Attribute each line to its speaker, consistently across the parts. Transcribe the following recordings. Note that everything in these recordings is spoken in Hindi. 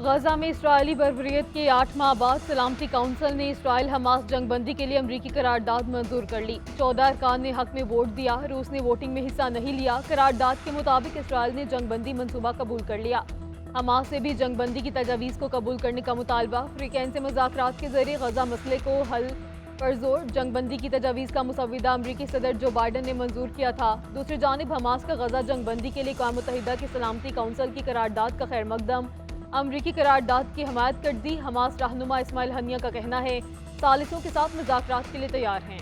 Speaker 1: गजा में इसराइली बर्बरियत के 8 माह बाद सलामती काउंसिल ने इसराइल हमास जंगबंदी के लिए अमरीकी करारदाद मंजूर कर ली। 14 अरकान ने हक में वोट दिया। रूस ने वोटिंग में हिस्सा नहीं लिया। करारदाद के मुताबिक इसराइल ने जंगबंदी मंसूबा कबूल कर लिया। हमास से भी जंगबंदी की तजावीज़ को कबूल करने का मुतालबा। फ्रीकैन से मुज़ाकरात के जरिए गजा मसले को हल पर जोर। जंगबंदी की तजावीज़ का मुसविदा अमरीकी सदर जो बाइडन ने मंजूर किया था। दूसरी जानिब हमास का गजा जंगबंदी के लिए अक़वाम मुत्तहिदा की सलामती काउंसिल की करारदाद का खैर मकदम। अमरीकी करारदाद की हमायत कर दी। हमास रहनुमा इस्माइल हनिया का कहना है सालिसों के साथ मुज़ाकरात के लिए तैयार हैं।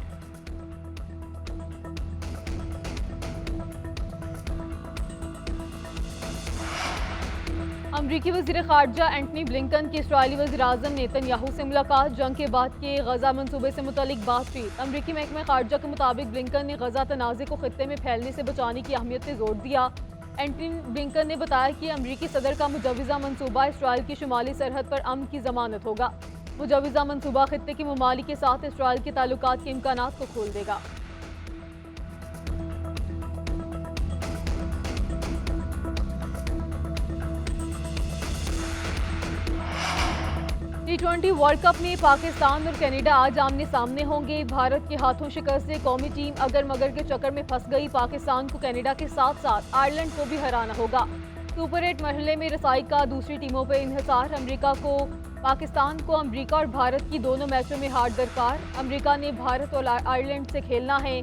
Speaker 1: अमरीकी वज़ीर ख़ारजा एंटनी ब्लिंकन की इसराइली वज़ीर-ए-आज़म नेतन्याहू से मुलाकात। जंग के बाद के गजा मनसूबे से मुतल्लिक बातचीत। अमरीकी महकमा ख़ारजा के मुताबिक ब्लिंकन ने गजा तनाज़े को खित्ते में फैलने से बचाने की अहमियत पर जोर दिया। एंटनी ब्लिंकन ने बताया कि अमरीकी सदर का मुजवज़ा मनसूबा इसराइल की शुमाली सरहद पर अमन की ज़मानत होगा। मुजवज़ा मनसूबा खित्ते के ममालिक के साथ इसराइल के ताल्लुकात के इम्कानात को खोल देगा। T20 वर्ल्ड कप में पाकिस्तान और कनाडा आज आमने सामने होंगे। भारत के हाथों शिकस्त से कौमी टीम अगर मगर के चक्कर में फंस गई। पाकिस्तान को कनाडा के साथ साथ आयरलैंड को भी हराना होगा। सुपर 8 मरहले में रसाई का दूसरी टीमों पर इन्हिसार। पाकिस्तान को अमरीका और भारत की दोनों मैचों में हार दरकार। अमरीका ने भारत और आयरलैंड से खेलना है।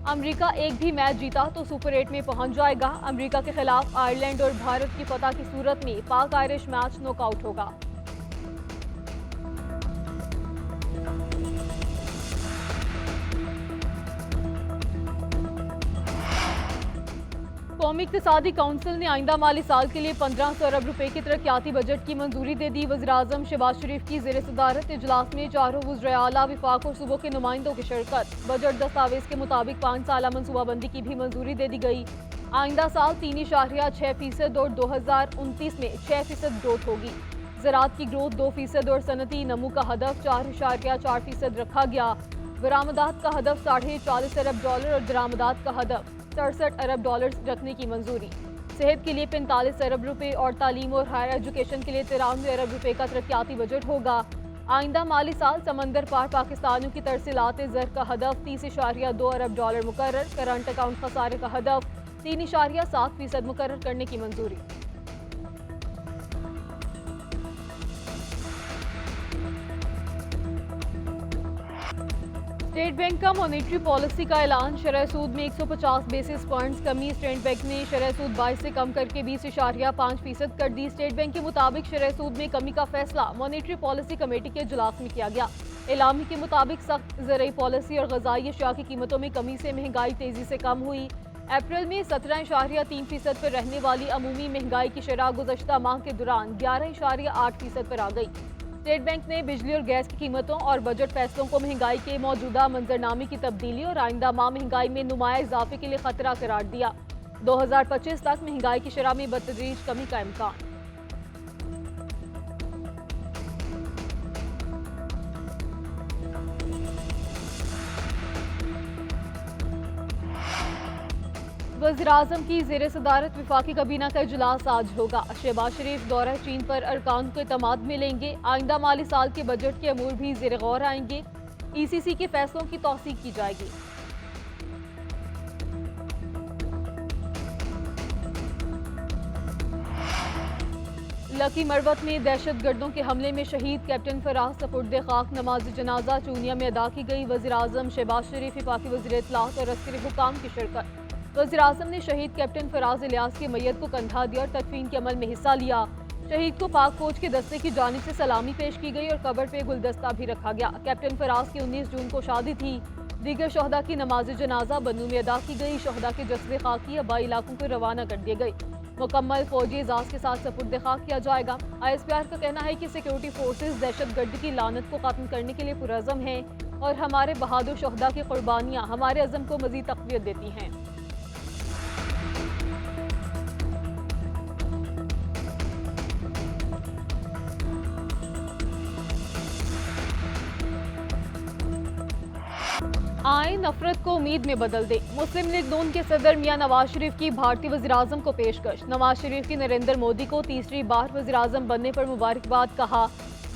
Speaker 1: अमरीका एक भी मैच जीता तो सुपर 8 में पहुंच जाएगा। अमरीका के खिलाफ आयरलैंड और भारत की फतह की सूरत में पाक आयरिश मैच नॉकआउट होगा। कौमी इक़्तिसादी काउंसिल ने आइंदा माली साल के लिए 1500 अरब रुपए की तरक्याती बजट की मंजूरी दे दी। वज़ीर-ए-आज़म शहबाज शरीफ की ज़ेर सदारत इजलास में चारों वज़राए आला, विफाक और सूबों के नुमाइंदों की शिरकत। बजट दस्तावेज के मुताबिक 5 साला मनसूबाबंदी की भी मंजूरी दे दी गई। आइंदा साल 3.6% और 2029 में 6% ग्रोथ होगी। ज़राअत की ग्रोथ 2% और सनती नमू का हदफ 4.4% रखा गया। बरामदात का हदफ $40.5 अरब और दरामदात का हदफ $67 अरब रखने की मंजूरी। सेहत के लिए 45 अरब रुपए और तालीम और हायर एजुकेशन के लिए 93 अरब रुपए का तरक्याती बजट होगा। आइंदा माली साल समंदर पार पाकिस्तानियों की तरसीलात ज़र का हदफ $30.2 अरब मुकर्रर। करंट अकाउंट खसारे का हदफ 3.7% मुकर्रर करने की मंजूरी। स्टेट बैंक का मॉनेटरी पॉलिसी का ऐलान। शरह सूद में 150 बेसिस पॉइंट्स कमी। स्टेट बैंक ने शरह सूद 22 से कम करके 20.5% कर दी। स्टेट बैंक के मुताबिक शरह सूद में कमी का फैसला मॉनेटरी पॉलिसी कमेटी के इजलास में किया गया। एलामी के मुताबिक सख्त ज़रई पॉलिसी और ग़ज़ाई अशिया की कीमतों में कमी से महंगाई तेजी से कम हुई। अप्रैल में 17.3% पर रहने वाली अमूमी महंगाई की शरह गुज़श्ता माह के दौरान 11.8% पर आ गई। स्टेट बैंक ने बिजली और गैस की कीमतों और बजट फैसलों को महंगाई के मौजूदा मंजरनामे की तब्दीली और आइंदा माह महंगाई में नुमाया इजाफे के लिए खतरा करार दिया। 2025 तक महंगाई की शरह में बतदरीज कमी का इम्कान। वज़ीर-ए-आज़म की ज़ेर सदारत वफाकी काबीना का इजलास आज होगा। शहबाज शरीफ दौरा चीन पर अरकान को इत्मीनान मिलेंगे। आइंदा माली साल के बजट के अमूर भी ज़ेर गौर आएंगे। ECC के फैसलों की तौसीक की जाएगी। लकी मरवत में दहशत गर्दों के हमले में शहीद कैप्टन फराज सपुर्दे खाक नमाज जनाजा चूनिया में अदा की गई। वज़ीर-ए-आज़म शहबाज शरीफ, वफाकी वज़ीर इत्तलात और अस्करी हुकाम की शिरकत। वज़ीर-ए-आज़म ने शहीद कैप्टन फराज इलियास की मैयत को कंधा दिया और तदफीन के अमल में हिस्सा लिया। शहीद को पाक फौज के दस्ते की जानिब से सलामी पेश की गई और कब्र पे गुलदस्ता भी रखा गया। कैप्टन फराज की 19 जून को शादी थी। दीगर शहदा की नमाज जनाजा बन्नू में अदा की गई। शहदा के जस्वे खाकी आबाई इलाकों को रवाना कर दिए गए। मुकम्मल फौजी एजाज के साथ सपुर्द खाक किया जाएगा। ISPR का कहना है कि सिक्योरिटी फोर्सेज दहशत गर्दी की लानत को खत्म करने के लिए पुरअज़म हैं और हमारे बहादुर शहदा की कुर्बानियाँ हमारे अज़म को मज़ीद तक़वियत देती हैं। आए नफरत को उम्मीद में बदल दे। मुस्लिम लीग नून के सदर मियां नवाज शरीफ की भारतीय वज़ीर-ए-आज़म को पेशकश। नवाज शरीफ की नरेंद्र मोदी को तीसरी बार वज़ीर-ए-आज़म बनने पर मुबारकबाद। कहा,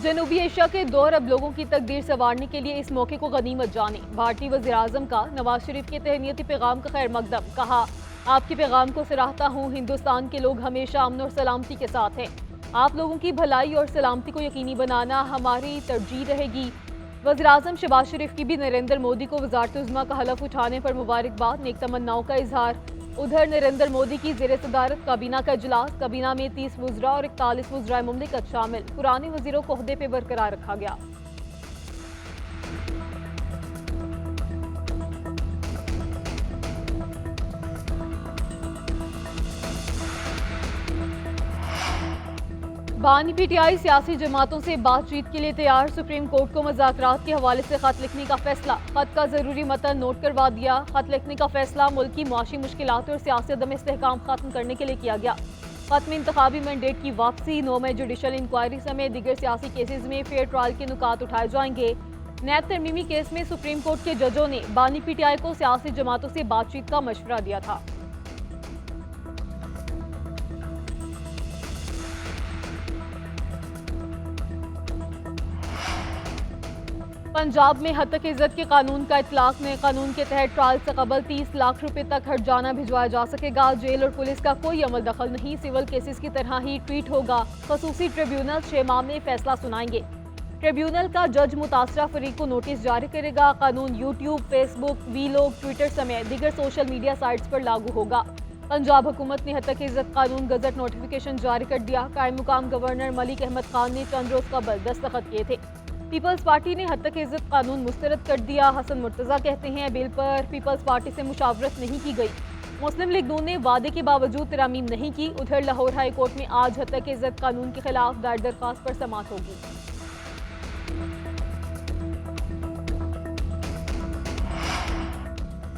Speaker 1: जनूबी एशिया के 2 अरब लोगों की तकदीर संवारने के लिए इस मौके को गनीमत जाने। भारतीय वज़ीर-ए-आज़म का नवाज शरीफ के तहनीती पैगाम का खैर मकदम। कहा, आपके पैगाम को सराहता हूँ। हिंदुस्तान के लोग हमेशा अमन और सलामती के साथ हैं। आप लोगों की भलाई और सलामती को यकीनी बनाना हमारी तरजीह रहेगी। वज़ीर-ए-आज़म शहबाज शरीफ की भी नरेंद्र मोदी को वज़ारत-ए-उज़्मा का हलफ उठाने पर मुबारकबाद, नेक तमन्नाओं का इजहार। उधर नरेंद्र मोदी की ज़ेर सदारत काबीना का इजलास, काबीना में 30 वज़रा और 41 वज़राए मुमलिकत शामिल। पुराने वज़ीरों को ओहदे पर बरकरार रखा गया। बानी पीटीआई सियासी जमातों से बातचीत के लिए तैयार। सुप्रीम कोर्ट को मुज़ाकरात के हवाले से खत लिखने का फैसला। खत का जरूरी मतन नोट करवा दिया। खत लिखने का फैसला मुल्क की मुआशी मुश्किलात और सियासी अदम इस्तेहकाम खत्म करने के लिए किया गया। खत में इंतखाबी मैंडेट की वापसी, 9 मई जुडिशल इंक्वायरी समेत दीगर सियासी केसेज में फेयर ट्रायल के नुकात उठाए जाएंगे। नैब तरमीमी केस में सुप्रीम कोर्ट के जजों ने बानी पीटीआई को सियासी जमातों से बातचीत का मशवरा दिया था। पंजाब में हद तक इज्जत के कानून का इतलाक। नए कानून के तहत ट्रायल से कबल 30 लाख रुपए तक हर्जाना भिजवाया जा सकेगा। जेल और पुलिस का कोई अमल दखल नहीं, सिविल केसेस की तरह ही ट्रीट होगा। खसूसी ट्रिब्यूनल 6 माह में फैसला सुनाएंगे। ट्रिब्यूनल का जज मुतासरा फरीक को नोटिस जारी करेगा। कानून यूट्यूब, फेसबुक, वीलॉग, ट्विटर समेत दीगर सोशल मीडिया साइट्स पर लागू होगा। पंजाब हुकूमत ने हद तक इज्जत कानून गजट नोटिफिकेशन जारी कर दिया। कायम मुकाम गवर्नर मलिक अहमद खान ने चंद रोज कबल दस्तखत किए थे। पीपल्स पार्टी ने हद तक इज्जत कानून मुस्तरद कर दिया। हसन मुर्तजा कहते हैं बिल पर पीपल्स पार्टी से मुशावरत नहीं की गई। मुस्लिम लीग नून ने वादे के बावजूद तरामीम नहीं की। उधर लाहौर हाई कोर्ट में आज हद तक इज्जत कानून के खिलाफ दायर दरखास्त पर समाअत होगी।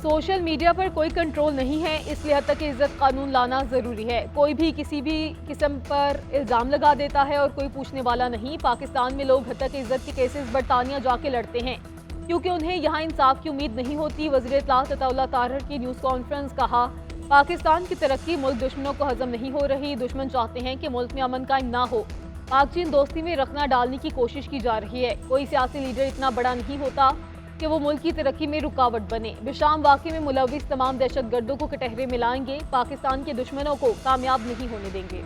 Speaker 1: सोशल मीडिया पर कोई कंट्रोल नहीं है, इसलिए हद तक इज्जत कानून लाना ज़रूरी है। कोई भी किसी भी किस्म पर इल्ज़ाम लगा देता है और कोई पूछने वाला नहीं। पाकिस्तान में लोग हद तक इज्जत के केसेस बरतानिया जाके लड़ते हैं क्योंकि उन्हें यहाँ इंसाफ की उम्मीद नहीं होती। वज़ीर इत्तलात अताउल्लाह ताहिर की न्यूज़ कॉन्फ्रेंस। कहा, पाकिस्तान की तरक्की मुल्क दुश्मनों को हजम नहीं हो रही। दुश्मन चाहते हैं कि मुल्क में अमन कायम ना हो। पाक चीन दोस्ती में रखना डालने की कोशिश की जा रही है। कोई सियासी लीडर इतना बड़ा नहीं होता कि वो मुल्क की तरक्की में रुकावट बने। बिशाम वाक़े में मुलविस तमाम दहशतगर्दों को कटहरे में लाएंगे। पाकिस्तान के दुश्मनों को कामयाब नहीं होने देंगे।